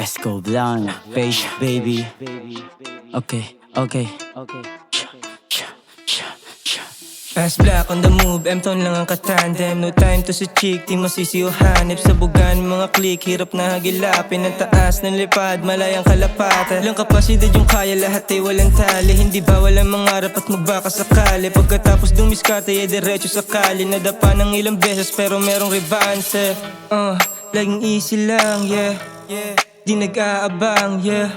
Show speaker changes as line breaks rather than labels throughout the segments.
Let's go blind, face baby. Okay, okay.
As-black on the move, M-tone lang ang katandem. No time to sa chick, di masisiuhanip. Sa bugan, mga click, hirap na hagilapin. Ang taas ng lipad, malayang kalapatan. Ilang kapasidad yung kaya, lahat ay walang tali. Hindi ba walang mangarap at magbaka sakali. Pagkatapos dumiskarte, ay diretso sa kali. Nadapa ng ilang beses, pero merong revanse. Laging easy lang, yeah. Di nag-aabang, yeah.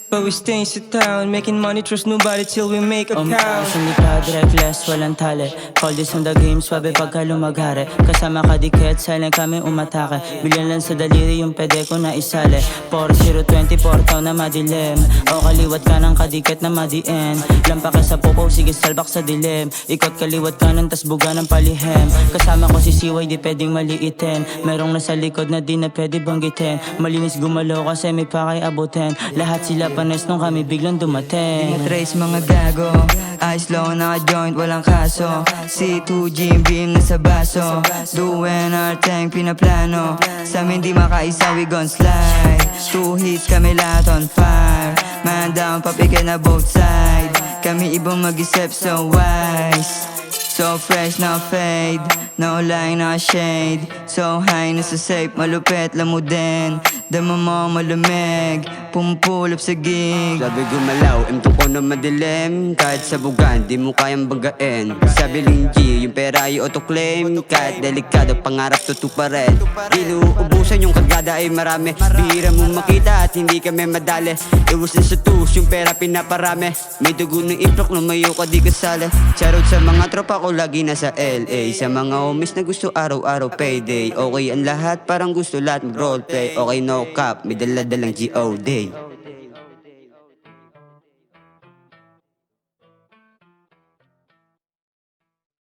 But we stay sa town, making money, trust nobody till we make a count.
Sa lipad, reckless, walang tali. Call this on the game, swabe pagka lumaghari. Kasama ka dikit, silent kami umatake. Bilyan lang sa daliri yung pwede ko na isali. 4024 taon na madilim. O kaliwat ka ng kadikit na madien. Lampa ka sa popo, sige salbak sa dilim. Ikot kaliwat ka ng tas buga ng palihim. Kasama ko si Siway, di pwedeng maliitin. Merong nasa likod na di na pwede banggitin. Malinis gumalaw kasi may pakay abutin. Lahat sila panes nung kami biglang dumating.
Di na trace mga gago, eyes low naka-joint walang kaso. C2 Jim Beam na sa baso, doing our thing pinaplano. Sa amin di makaisa we gon' slide. 2 hits kami lahat on fire. Man down papikin na both side. Kami ibang mag-isip so wise. So fresh na fade, no line na shade. So high na sa safe, malupit lamudin. Dama mo malamig, pumpulap sa gig.
Sabi gumalaw, M2 ko na madilim. Kahit sa bugan, di mo kayang bagain. Sabi Ling G, yung pera ay auto-claim. Kahit delikado, pangarap tutuparin. Inuubusan yung kagada ay marami. Bihira mo makita at hindi kami madali. Iwasan sa tus, yung pera pinaparami. May dugo ng iplok, lumayo ka di kasali. Shoutout sa mga tropa ko lagi nasa LA. Sa mga homies na gusto araw-araw payday. Okay ang lahat, parang gusto lahat mag-roleplay. Okay no cap, may dala-dalang G.O.D.